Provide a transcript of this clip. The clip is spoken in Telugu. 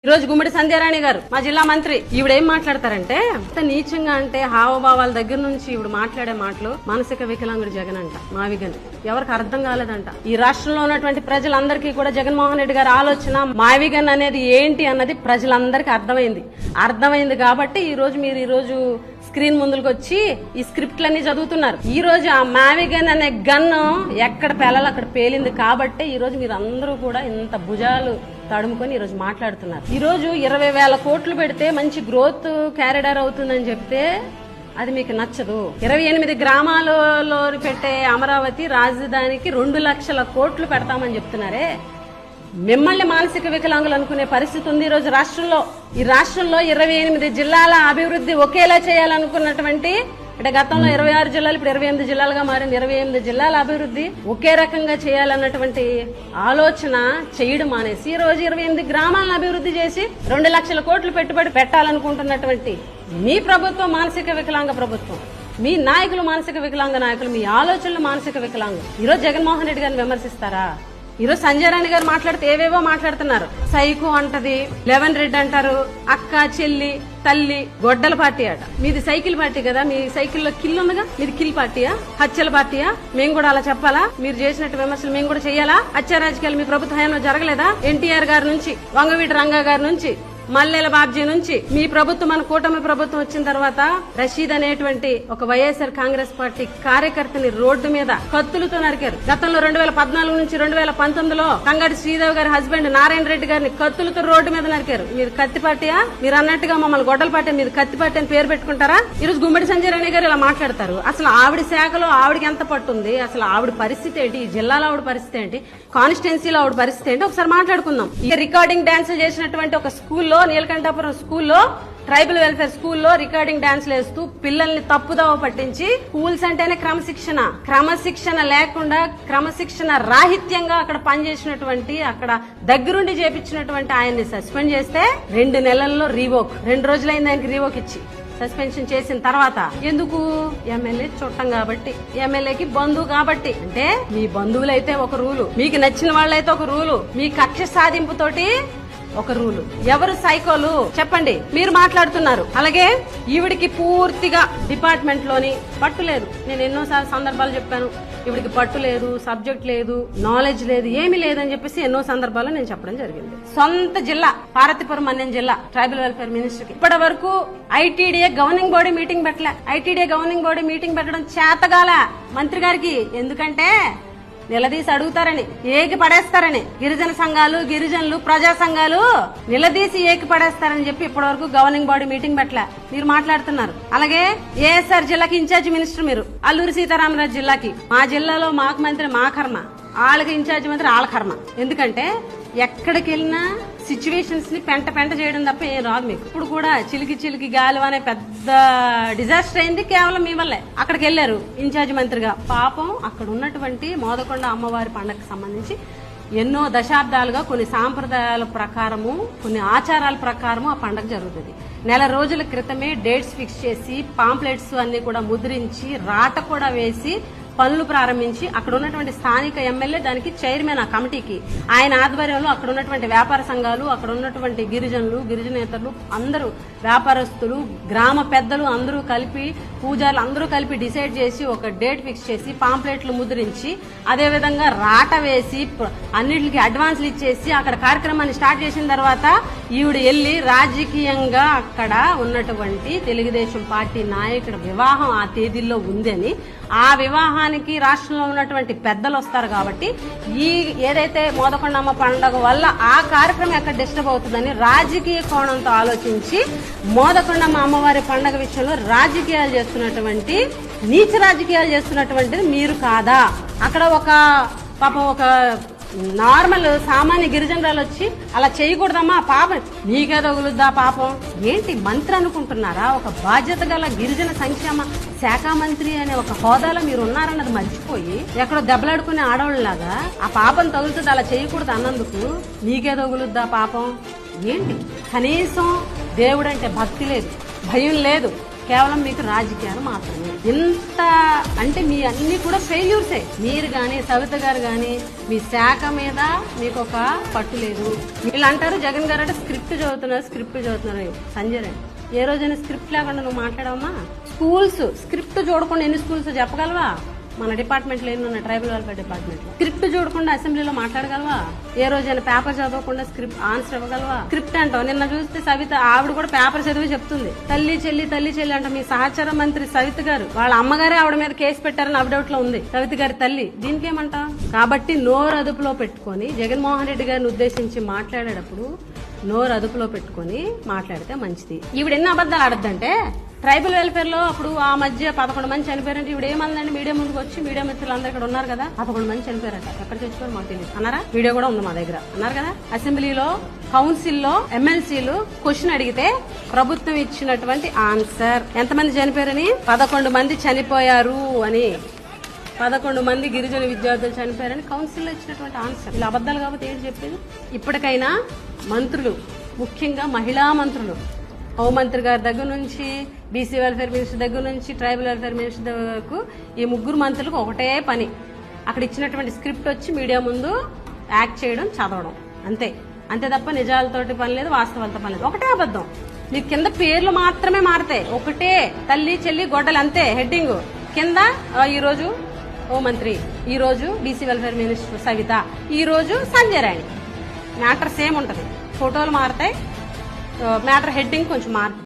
ఈ రోజు గుమ్మడి సంధ్యారాణి గారు మా జిల్లా మంత్రి ఈవిడేం మాట్లాడతారంటే అంత నీచంగా అంటే హావభావాల దగ్గర నుంచి ఈవిడ మాట్లాడే మాటలు మానసిక వికలాంగుడు జగన్ అంట మావిగన్ ఎవరికి అర్థం కాలేదంట. ఈ రాష్ట్రంలో ఉన్నటువంటి ప్రజలందరికీ కూడా జగన్మోహన్ రెడ్డి గారి ఆలోచన మావిగన్ అనేది ఏంటి అన్నది ప్రజలందరికీ అర్థమైంది కాబట్టి ఈ రోజు మీరు ఈ రోజు స్క్రీన్ ముందుకు వచ్చి ఈ స్క్రిప్ట్లన్నీ చదువుతున్నారు. ఈ రోజు ఆ మావిగన్ అనే గన్ను ఎక్కడ పేలాలో అక్కడ పేలింది కాబట్టి ఈ రోజు మీరు అందరూ కూడా ఇంత భుజాలు తడుముకొని ఈ రోజు మాట్లాడుతున్నారు. ఈ రోజు 20,000 కోట్లు పెడితే మంచి గ్రోత్ క్యారిడార్ అవుతుందని చెప్తే అది మీకు నచ్చదు. 28 గ్రామాలలో పెట్టే అమరావతి రాజధానికి 2 లక్షల కోట్లు పెడతామని చెప్తున్నారే. మిమ్మల్ని మానసిక వికలాంగులు అనుకునే పరిస్థితి ఉంది ఈ రోజు రాష్ట్రంలో. ఈ రాష్ట్రంలో 28 జిల్లాల అభివృద్ధి ఒకేలా చేయాలనుకున్నటువంటి అంటే గతంలో 26 జిల్లాలు ఇప్పుడు 28 జిల్లాలుగా మారింది. 28 జిల్లాల అభివృద్ధి ఒకే రకంగా చేయాలన్నటువంటి ఆలోచన చేయడం మానేసి ఈ రోజు 28 గ్రామాలను అభివృద్ధి చేసి 2 లక్షల కోట్లు పెట్టుబడి పెట్టాలనుకుంటున్నటువంటి మీ ప్రభుత్వం మానసిక వికలాంగ ప్రభుత్వం, మీ నాయకులు మానసిక వికలాంగ నాయకులు, మీ ఆలోచనలు మానసిక వికలాంగం. ఈ రోజు జగన్మోహన్ రెడ్డి గారిని విమర్శిస్తారా? ఈరోజు సంజయరాణి గారు మాట్లాడితే ఏవేవో మాట్లాడుతున్నారు. సైకో అంటది, లెవెన్ రెడ్డి అంటారు, అక్క చెల్లి తల్లి గొడ్డల పార్టీ అట. మీది సైకిల్ పార్టీ కదా, మీ సైకిల్లో కిల్ ఉందిగా, మీది కిల్ పార్టీయా, హత్యల పార్టీయా? మేము కూడా అలా చెప్పాలా? మీరు చేసినట్టు విమర్శలు మేము కూడా చెయ్యాలా? హత్య రాజకీయాలు మీ ప్రభుత్వ హయాంలో జరగలేదా? ఎన్టీఆర్ గారి నుంచి, వంగవీటి రంగా గారి నుంచి, మల్లెల బాబ్జీ నుంచి మీ ప్రభుత్వం మన కూటమి ప్రభుత్వం వచ్చిన తర్వాత రషీద్ అనేటువంటి ఒక వైఎస్ఆర్ కాంగ్రెస్ పార్టీ కార్యకర్తని రోడ్డు మీద కత్తులతో నరికారు. గతంలో 2014 నుంచి 2019లో కంగాడి శ్రీదేవి గారి హస్బెండ్ నారాయణ రెడ్డి గారిని కత్తులతో రోడ్డు మీద నరికారు. మీరు కత్తి పార్టీయా? మీరు అన్నట్టుగా మమ్మల్ని గొడ్డల పార్టీ, మీరు కత్తి పార్టీ అని పేరు పెట్టుకుంటారా? ఈ రోజు గుమ్మడి సంజయరాణి గారు ఇలా మాట్లాడతారు. అసలు ఆవిడ శాఖలో ఆవిడకి ఎంత పట్టుంది, అసలు ఆవిడ పరిస్థితి ఏంటి, ఈ జిల్లాలో ఆవిడ పరిస్థితి ఏంటి, కాన్స్టిట్యున్సీలో ఆవిడ పరిస్థితి ఏంటి ఒకసారి మాట్లాడుకుందాం. ఈ రికార్డింగ్ డాన్స్ చేసినటువంటి ఒక స్కూల్లో, నీలకంఠాపురం స్కూల్లో, ట్రైబల్ వెల్ఫేర్ స్కూల్లో రికార్డింగ్ డాన్స్లు వేస్తూ పిల్లల్ని తప్పుదోవ పట్టించి, స్కూల్స్ అంటేనే క్రమశిక్షణ లేకుండా క్రమశిక్షణ రాహిత్యంగా అక్కడ పనిచేసినటువంటి, అక్కడ దగ్గరుండి చేపించినటువంటి ఆయన్ని సస్పెండ్ చేస్తే 2 నెలల్లో రీవోక్, 2 రోజులైంది ఆయనకి రీవోక్ ఇచ్చి సస్పెన్షన్ చేసిన తర్వాత ఎందుకు? ఎమ్మెల్యే చుట్టం కాబట్టి, ఎమ్మెల్యేకి బంధువు కాబట్టి. అంటే మీ బంధువులైతే ఒక రూలు, మీకు నచ్చిన వాళ్ళైతే ఒక రూలు, మీ కక్ష సాధింపుతోటి ఒక రూలు. ఎవరు సైకోలు చెప్పండి? మీరు మాట్లాడుతున్నారు. అలాగే ఈవిడికి పూర్తిగా డిపార్ట్మెంట్ లోని పట్టు లేదు. నేను ఎన్నోసార్లు సందర్భాలు చెప్పాను, ఈవిడికి పట్టు లేదు, సబ్జెక్ట్ లేదు, నాలెడ్జ్ లేదు, ఏమీ లేదని చెప్పేసి ఎన్నో సందర్భాల్లో నేను చెప్పడం జరిగింది. సొంత జిల్లా పార్వతీపురం అనే జిల్లా ట్రైబల్ వెల్ఫేర్ మినిస్టర్ కి ఇప్పటి వరకు ఐటీడీఏ గవర్నింగ్ బాడీ మీటింగ్ పెట్టలే. ఐటీడీఏ గవర్నింగ్ బాడీ మీటింగ్ పెట్టడం చేతగాల మంత్రి గారికి. ఎందుకంటే నిలదీసి అడుగుతారని, ఏకి పడేస్తారని, గిరిజన సంఘాలు, గిరిజనులు, ప్రజా సంఘాలు నిలదీసి ఏకి పడేస్తారని చెప్పి ఇప్పటి వరకు గవర్నింగ్ బాడీ మీటింగ్ పెట్టలే. మీరు మాట్లాడుతున్నారు. అలాగే ఏఎస్ఆర్ జిల్లాకి ఇన్ఛార్జి మినిస్టర్ మీరు, అల్లూరి సీతారామరాజు జిల్లాకి. మా జిల్లాలో మాకు మంత్రి మా కర్మ, వాళ్ళకి ఇన్ఛార్జి మంత్రి వాళ్ళ కర్మ. ఎందుకంటే ఎక్కడికి వెళ్ళినా సిచ్యువేషన్స్ ని పెంట చేయడం తప్ప ఏం రాదు మీకు. ఇప్పుడు కూడా చిలికి గాలి అనే పెద్ద డిజాస్టర్ అయింది కేవలం మీ వల్లే. అక్కడికి వెళ్లారు ఇన్ఛార్జ్ మంత్రిగా. పాపం అక్కడ ఉన్నటువంటి మోదకొండ అమ్మవారి పండగకు సంబంధించి ఎన్నో దశాబ్దాలుగా కొన్ని సాంప్రదాయాల ప్రకారము, కొన్ని ఆచారాల ప్రకారము ఆ పండగ జరుగుతుంది. నెల రోజుల క్రితమే డేట్స్ ఫిక్స్ చేసి, పాంప్లెట్స్ అన్ని కూడా ముద్రించి, రాట కూడా వేసి పనులు ప్రారంభించి, అక్కడ ఉన్నటువంటి స్థానిక ఎమ్మెల్యే దానికి చైర్మన్, ఆ కమిటీకి ఆయన ఆధ్వర్యంలో అక్కడ ఉన్నటువంటి వ్యాపార సంఘాలు, అక్కడ ఉన్నటువంటి గిరిజనులు, గిరిజనేతరులు అందరూ, వ్యాపారస్తులు, గ్రామ పెద్దలు అందరూ కలిపి, పూజారులు అందరూ కలిపి డిసైడ్ చేసి ఒక డేట్ ఫిక్స్ చేసి పాంప్లెట్లు ముద్రించి, అదేవిధంగా రాట వేసి అన్నిటికి అడ్వాన్స్లు ఇచ్చేసి అక్కడ కార్యక్రమాన్ని స్టార్ట్ చేసిన తర్వాత ఈవిడ వెళ్లి రాజకీయంగా అక్కడ ఉన్నటువంటి తెలుగుదేశం పార్టీ నాయకుడి వివాహం ఆ తేదీల్లో ఉందని, ఆ వివాహానికి రాష్ట్రంలో ఉన్నటువంటి పెద్దలు వస్తారు కాబట్టి ఈ ఏదైతే మోదకొండమ్మ పండుగ వల్ల ఆ కార్యక్రమం ఎక్కడ డిస్టర్బ్ అవుతుందని రాజకీయ కోణంతో ఆలోచించి మోదకొండమ్మ అమ్మవారి పండుగ విషయంలో రాజకీయాలు చేస్తున్నటువంటి, నీచ రాజకీయాలు చేస్తున్నటువంటిది మీరు కాదా? అక్కడ ఒక పాపం ఒక నార్మల్ సామాన్య గిరిజనురాలు వచ్చి అలా చేయకూడదమ్మా, పాపం నీకే తగులుద్దా పాపం. ఏంటి మంత్రి అనుకుంటున్నారా? ఒక బాధ్యత గల గిరిజన సంక్షేమ శాఖ మంత్రి అనే ఒక హోదాలో మీరు ఉన్నారన్నది మర్చిపోయి ఎక్కడో దెబ్బలాడుకునే ఆడవాళ్ళలాగా ఆ పాపం తగులుతుంది, అలా చేయకూడదు అన్నందుకు నీకే తగులుద్దా పాపం. ఏంటి? కనీసం దేవుడంటే భక్తి లేదు, భయం లేదు, కేవలం మీకు రాజకీయాలు మాత్రమే. ఇంత అంటే మీ అన్ని కూడా ఫెయిల్యూర్సే. మీరు గాని సవిత గారు గాని మీ శాఖ మీద మీకు ఒక పట్టు లేదు. వీళ్ళు అంటారు జగన్ గారు అంటే స్క్రిప్ట్ చదువుతున్నారు. సంజయ్ రాయ్ ఏ రోజైనా స్క్రిప్ట్ లేకుండా నువ్వు మాట్లాడవమ్మా? స్కూల్స్ స్క్రిప్ట్ చూడకుండా ఎన్ని స్కూల్స్ చెప్పగలవా? మన డిపార్ట్మెంట్ లో ఎన్ని ట్రైబల్ వెల్ఫేర్ డిపార్ట్మెంట్ స్క్రిప్ట్ చూడకుండా అసెంబ్లీలో మాట్లాడగలవా? ఏ రోజైనా పేపర్ చదవకుండా స్క్రిప్ట్ ఆన్సర్ ఇవ్వగలవా? స్క్రిప్ట్ అంటావు. నిన్న చూస్తే సవిత ఆవిడ కూడా పేపర్ చదివి చెప్తుంది. తల్లి చెల్లి అంట మీ సహచర మంత్రి సవిత గారు వాళ్ళ అమ్మగారే ఆవిడ మీద కేసు పెట్టారని అప్డేట్ లో ఉంది. సవిత గారి తల్లి దీనికేమంటా? కాబట్టి నోరు అదుపులో పెట్టుకొని జగన్మోహన్ రెడ్డి గారిని ఉద్దేశించి మాట్లాడేటప్పుడు నోరు అదుపులో పెట్టుకొని మాట్లాడితే మంచిది. ఈవిడ ఎన్ని అబద్దాలు ఆడద్దంటే ట్రైబల్ వెల్ఫేర్ లో అప్పుడు ఆ మధ్య 11 మంది చనిపోయారంటే ఇప్పుడు ఏమందండి మీడియా ముందుకు వచ్చి మీడియా మిత్రులు అందరు ఇక్కడ ఉన్నారు కదా 11 మంది చనిపోయారట. ఎక్కడ చచ్చిపోయారు మాకు తెలియదు అన్నారా? వీడియో కూడా ఉంది మా దగ్గర అన్నారు కదా. అసెంబ్లీలో కౌన్సిల్లో ఎమ్మెల్సీలు క్వశ్చన్ అడిగితే ప్రభుత్వం ఇచ్చినటువంటి ఆన్సర్ ఎంతమంది చనిపోయారని 11 మంది చనిపోయారు అని 11 మంది గిరిజన విద్యార్థులు చనిపోయారని కౌన్సిల్లో ఇచ్చినటువంటి ఆన్సర్. ఇలా అబద్దాలు కాబట్టి ఏంటి చెప్పేది? ఇప్పటికైనా మంత్రులు ముఖ్యంగా మహిళా మంత్రులు హోంమంత్రి గారి దగ్గర నుంచి బీసీ వెల్ఫేర్ మినిస్టర్ దగ్గర నుంచి ట్రైబల్ వెల్ఫేర్ మినిస్టర్ వరకు ఈ ముగ్గురు మంత్రులకు ఒకటే పని. అక్కడ ఇచ్చినటువంటి స్క్రిప్ట్ వచ్చి మీడియా ముందు యాక్ట్ చేయడం చదవడం అంతే తప్ప నిజాలతోటి పని లేదు, వాస్తవాలతో పని లేదు. ఒకటే అబద్ధం. మీకు కింద పేర్లు మాత్రమే మారతాయి. ఒకటే తల్లి చెల్లి గొడ్డలు అంతే హెడ్డింగ్ కింద. ఈ రోజు హోంమంత్రి, ఈ రోజు బీసీ వెల్ఫేర్ మినిస్టర్ సవిత, ఈ రోజు సంజయ్ రాయ్. మ్యాటర్ సేమ్ ఉంటది, ఫోటోలు మారతాయి, మ్యాటర్ హెడ్డింగ్ కొంచెం మారుతుంది.